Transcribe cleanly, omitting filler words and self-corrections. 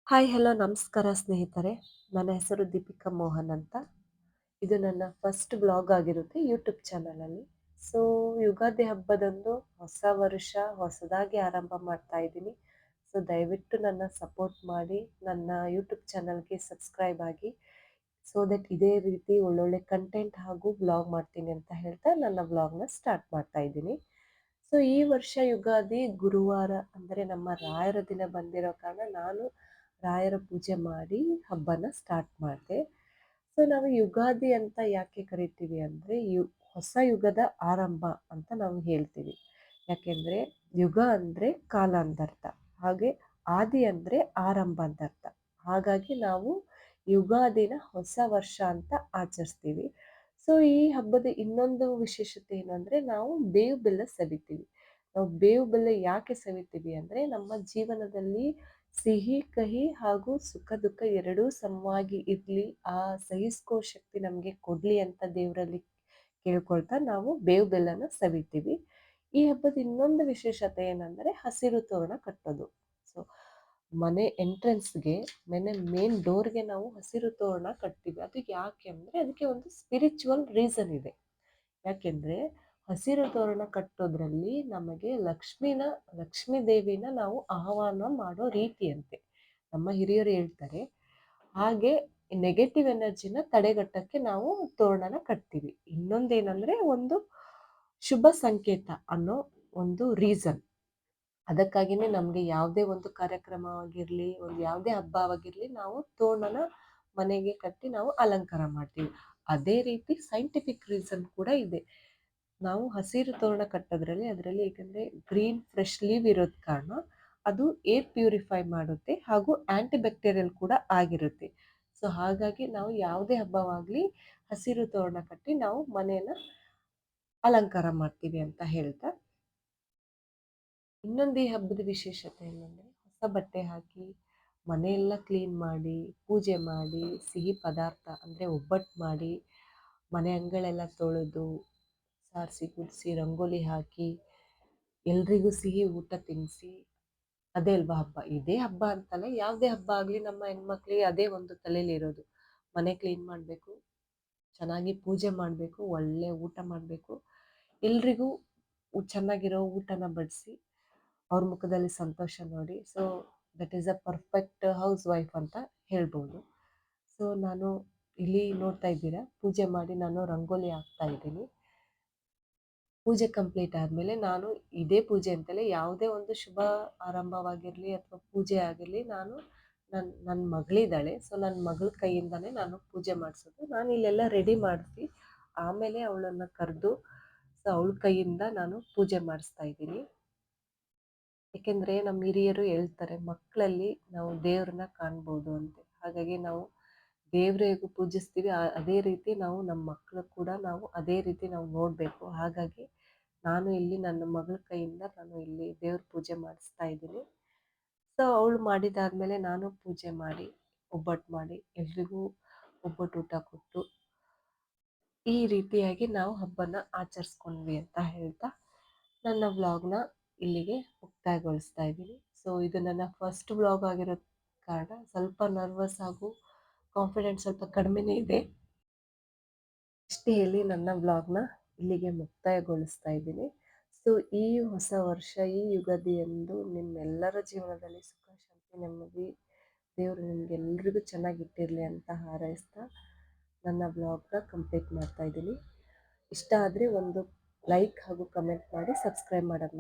Hi hello ನಮಸ್ಕಾರ ಸ್ನೇಹಿತರೆ. ನನ್ನ ಹೆಸರು ದೀಪಿಕಾ ಮೋಹನ್ ಅಂತ. ಇದು ನನ್ನ ಫಸ್ಟ್ ಬ್ಲಾಗ್ ಆಗಿರುತ್ತೆ ಯೂಟ್ಯೂಬ್ ಚಾನಲಲ್ಲಿ. ಸೊ ಯುಗಾದಿ ಹಬ್ಬದಂದು ಹೊಸ ವರ್ಷ ಹೊಸದಾಗಿ ಆರಂಭ ಮಾಡ್ತಾ ಇದ್ದೀನಿ. ಸೊ ದಯವಿಟ್ಟು ನನ್ನ ಸಪೋರ್ಟ್ ಮಾಡಿ, ನನ್ನ ಯೂಟ್ಯೂಬ್ ಚಾನಲ್ಗೆ ಸಬ್ಸ್ಕ್ರೈಬ್ ಆಗಿ, ಸೊ ದಟ್ ಇದೇ ರೀತಿ ಒಳ್ಳೊಳ್ಳೆ ಕಂಟೆಂಟ್ ಹಾಗೂ ಬ್ಲಾಗ್ ಮಾಡ್ತೀನಿ ಅಂತ ಹೇಳ್ತಾ ನನ್ನ ಬ್ಲಾಗ್ನ ಸ್ಟಾರ್ಟ್ ಮಾಡ್ತಾ ಇದ್ದೀನಿ. ಸೊ ಈ ವರ್ಷ ಯುಗಾದಿ ಗುರುವಾರ ಅಂದರೆ ನಮ್ಮ ರಾಯರ ದಿನ ಬಂದಿರೋ ಕಾರಣ ನಾನು ರಾಯರ ಪೂಜೆ ಮಾಡಿ ಹಬ್ಬನ ಸ್ಟಾರ್ಟ್ ಮಾಡಿದೆ. ಸೊ ನಾವು ಯುಗಾದಿ ಅಂತ ಯಾಕೆ ಕರಿತೀವಿ ಅಂದರೆ ಹೊಸ ಯುಗದ ಆರಂಭ ಅಂತ ನಾವು ಹೇಳ್ತೀವಿ. ಯಾಕೆಂದರೆ ಯುಗ ಅಂದರೆ ಕಾಲ ಅಂದರ್ಥ, ಹಾಗೆ ಆದಿ ಅಂದರೆ ಆರಂಭ ಅಂದರ್ಥ. ಹಾಗಾಗಿ ನಾವು ಯುಗಾದಿನ ಹೊಸ ವರ್ಷ ಅಂತ ಆಚರಿಸ್ತೀವಿ. ಸೊ ಈ ಹಬ್ಬದ ಇನ್ನೊಂದು ವಿಶೇಷತೆ ಏನು ಅಂದರೆ ನಾವು ಬೇವು ಬೆಲ್ಲ ಸವಿತೀವಿ. ನಾವು ಬೇವು ಬೆಲ್ಲ ಯಾಕೆ ಸವಿತೀವಿ ಅಂದರೆ ನಮ್ಮ ಜೀವನದಲ್ಲಿ ಸಿಹಿ ಕಹಿ ಹಾಗೂ ಸುಖ ದುಃಖ ಎರಡೂ ಸಮವಾಗಿ ಇರಲಿ, ಆ ಸಹಿಸ್ಕೋ ಶಕ್ತಿ ನಮಗೆ ಕೊಡಲಿ ಅಂತ ದೇವರಲ್ಲಿ ಕೇಳ್ಕೊಳ್ತಾ ನಾವು ಬೇವು ಬೆಲ್ಲನ ಸವಿತೀವಿ. ಈ ಹಬ್ಬದ ಇನ್ನೊಂದು ವಿಶೇಷತೆ ಏನಂದರೆ ಹಸಿರು ತೋರಣ ಕಟ್ಟೋದು. ಸೊ ಮನೆ ಎಂಟ್ರೆನ್ಸ್ಗೆ ಮೇನ್ ಡೋರ್ಗೆ ನಾವು ಹಸಿರು ತೋರಣ ಕಟ್ತೀವಿ. ಅದು ಯಾಕೆ ಅಂದರೆ ಅದಕ್ಕೆ ಒಂದು ಸ್ಪಿರಿಚುವಲ್ ರೀಸನ್ ಇದೆ. ಯಾಕೆಂದರೆ ಹಸಿರು ತೋರಣ ಕಟ್ಟೋದ್ರಲ್ಲಿ ನಮಗೆ ಲಕ್ಷ್ಮೀ ದೇವಿನ ನಾವು ಆಹ್ವಾನ ಮಾಡೋ ರೀತಿಯಂತೆ ನಮ್ಮ ಹಿರಿಯರು ಹೇಳ್ತಾರೆ. ಹಾಗೆ ನೆಗೆಟಿವ್ ಎನರ್ಜಿನ ತಡೆಗಟ್ಟಕ್ಕೆ ನಾವು ತೋರಣನ ಕಟ್ತೀವಿ. ಇನ್ನೊಂದೇನಂದ್ರೆ ಒಂದು ಶುಭ ಸಂಕೇತ ಅನ್ನೋ ಒಂದು ರೀಸನ್. ಅದಕ್ಕಾಗಿನೇ ನಮಗೆ ಯಾವುದೇ ಒಂದು ಕಾರ್ಯಕ್ರಮ ಆಗಿರಲಿ, ಒಂದು ಯಾವುದೇ ಹಬ್ಬವಾಗಿರಲಿ, ನಾವು ತೋರಣನ ಮನೆಗೆ ಕಟ್ಟಿ ನಾವು ಅಲಂಕಾರ ಮಾಡ್ತೀವಿ. ಅದೇ ರೀತಿ ಸೈಂಟಿಫಿಕ್ ರೀಸನ್ ಕೂಡ ಇದೆ. ನಾವು ಹಸಿರು ತೋರಣ ಕಟ್ಟೋದ್ರಲ್ಲಿ ಅದರಲ್ಲಿ ಏಕೆಂದರೆ ಗ್ರೀನ್ ಫ್ರೆಶ್ ಲೀವ್ ಇರೋದ್ ಕಾರಣ ಅದು ಏರ್ ಪ್ಯೂರಿಫೈ ಮಾಡುತ್ತೆ ಹಾಗೂ ಆಂಟಿ ಬ್ಯಾಕ್ಟೀರಿಯಲ್ ಕೂಡ ಆಗಿರುತ್ತೆ. ಸೊ ಹಾಗಾಗಿ ನಾವು ಯಾವುದೇ ಹಬ್ಬವಾಗಲಿ ಹಸಿರು ತೋರಣ ಕಟ್ಟಿ ನಾವು ಮನೆಯನ್ನ ಅಲಂಕಾರ ಮಾಡ್ತೀವಿ ಅಂತ ಹೇಳ್ತಾ, ಇನ್ನೊಂದು ಈ ಹಬ್ಬದ ವಿಶೇಷತೆ ಏನಂದರೆ ಹೊಸ ಬಟ್ಟೆ ಹಾಕಿ ಮನೆಯೆಲ್ಲ ಕ್ಲೀನ್ ಮಾಡಿ ಪೂಜೆ ಮಾಡಿ ಸಿಹಿ ಪದಾರ್ಥ ಅಂದರೆ ಒಬ್ಬಟ್ಟು ಮಾಡಿ ಮನೆ ಅಂಗಳೆಲ್ಲ ತೊಳೆದು ಸಾರಿಸಿ ಗುಡಿಸಿ ರಂಗೋಲಿ ಹಾಕಿ ಎಲ್ರಿಗೂ ಸಿಹಿ ಊಟ ತಿನ್ನಿಸಿ, ಅದೇ ಅಲ್ವಾ ಹಬ್ಬ. ಇದೇ ಹಬ್ಬ ಅಂತಲ್ಲ, ಯಾವುದೇ ಹಬ್ಬ ಆಗಲಿ ನಮ್ಮ ಹೆಣ್ಮಕ್ಳಿಗೆ ಅದೇ ಒಂದು ತಲೆಯಲ್ಲಿರೋದು. ಮನೆ ಕ್ಲೀನ್ ಮಾಡಬೇಕು, ಚೆನ್ನಾಗಿ ಪೂಜೆ ಮಾಡಬೇಕು, ಒಳ್ಳೆ ಊಟ ಮಾಡಬೇಕು, ಎಲ್ರಿಗೂ ಚೆನ್ನಾಗಿರೋ ಊಟನ ಬಡಿಸಿ ಅವ್ರ ಮುಖದಲ್ಲಿ ಸಂತೋಷ ನೋಡಿ. So that is a perfect house wife ಅಂತ ಹೇಳ್ಬೋದು. ಸೊ ನಾನು ಇಲ್ಲಿ ನೋಡ್ತಾ ಇದ್ದೀರಾ, ಪೂಜೆ ಮಾಡಿ ನಾನು ರಂಗೋಲಿ ಹಾಕ್ತಾ ಇದ್ದೀನಿ. ಪೂಜೆ ಕಂಪ್ಲೀಟ್ ಆದಮೇಲೆ ನಾನು ಇದೇ ಪೂಜೆ ಅಂತಲೇ ಯಾವುದೇ ಒಂದು ಶುಭ ಆರಂಭವಾಗಿರಲಿ ಅಥವಾ ಪೂಜೆ ಆಗಿರಲಿ, ನಾನು ನನ್ನ ಮಗಳಿದ್ದಾಳೆ, ಸೊ ನನ್ನ ಮಗಳ ಕೈಯಿಂದನೇ ನಾನು ಪೂಜೆ ಮಾಡಿಸೋದು. ನಾನು ಇಲ್ಲೆಲ್ಲ ರೆಡಿ ಮಾಡಿಸಿ ಆಮೇಲೆ ಅವಳನ್ನು ಕರೆದು ಸೊ ಅವಳ ಕೈಯಿಂದ ನಾನು ಪೂಜೆ ಮಾಡಿಸ್ತಾ ಇದ್ದೀನಿ. ಏಕೆಂದರೆ ನಮ್ಮ ಹಿರಿಯರು ಹೇಳ್ತಾರೆ ಮಕ್ಕಳಲ್ಲಿ ನಾವು ದೇವ್ರನ್ನ ಕಾಣ್ಬೋದು ಅಂತ. ಹಾಗಾಗಿ ನಾವು ದೇವ್ರ ಹೇಗೂ ಪೂಜಿಸ್ತೀವಿ ಅದೇ ರೀತಿ ನಾವು ನಮ್ಮ ಮಕ್ಕಳು ಕೂಡ ನಾವು ಅದೇ ರೀತಿ ನಾವು ನೋಡಬೇಕು. ಹಾಗಾಗಿ ನಾನು ಇಲ್ಲಿ ನನ್ನ ಮಗಳ ಕೈಯಿಂದ ನಾನು ಇಲ್ಲಿ ದೇವ್ರ ಪೂಜೆ ಮಾಡಿಸ್ತಾ ಇದ್ದೀನಿ. ಸೊ ಅವಳು ಮಾಡಿದಾದ್ಮೇಲೆ ನಾನು ಪೂಜೆ ಮಾಡಿ ಒಬ್ಬಟ್ಟು ಮಾಡಿ ಎಲ್ರಿಗೂ ಒಬ್ಬಟ್ಟು ಊಟ ಕೊಟ್ಟು ಈ ರೀತಿಯಾಗಿ ನಾವು ಹಬ್ಬನ ಆಚರಿಸ್ಕೊಂಡ್ವಿ ಅಂತ ಹೇಳ್ತಾ ನನ್ನ ವ್ಲಾಗ್ನ ಇಲ್ಲಿಗೆ ಮುಕ್ತಾಯಗೊಳಿಸ್ತಾ ಇದ್ದೀನಿ. ಸೊ ಇದು ನನ್ನ ಫಸ್ಟ್ ವ್ಲಾಗ್ ಆಗಿರೋ ಕಾರಣ ಸ್ವಲ್ಪ ನರ್ವಸ್ ಹಾಗೂ ಕಾನ್ಫಿಡೆನ್ಸ್ ಸ್ವಲ್ಪ ಕಡಿಮೆನೇ ಇದೆ. ಇಷ್ಟೇ ಹೇಳಿ ನನ್ನ ವ್ಲಾಗ್ನ ಇಲ್ಲಿಗೆ ಮುಕ್ತಾಯಗೊಳಿಸ್ತಾ ಇದ್ದೀನಿ. ಸೊ ಈ ಹೊಸ ವರ್ಷ, ಈ ಯುಗಾದಿಯಂದು ನಿಮ್ಮೆಲ್ಲರ ಜೀವನದಲ್ಲಿ ಸುಖ ಶಾಂತಿ ನೆಮ್ಮದಿ ದೇವರು ನಿಮಗೆಲ್ರಿಗೂ ಚೆನ್ನಾಗಿಟ್ಟಿರಲಿ ಅಂತ ಹಾರೈಸ್ತಾ ನನ್ನ ಬ್ಲಾಗ್ನ ಕಂಪ್ಲೀಟ್ ಮಾಡ್ತಾ ಇದ್ದೀನಿ. ಇಷ್ಟ ಆದರೆ ಒಂದು ಲೈಕ್ ಹಾಗೂ ಕಮೆಂಟ್ ಮಾಡಿ ಸಬ್ಸ್ಕ್ರೈಬ್ ಮಾಡೋದು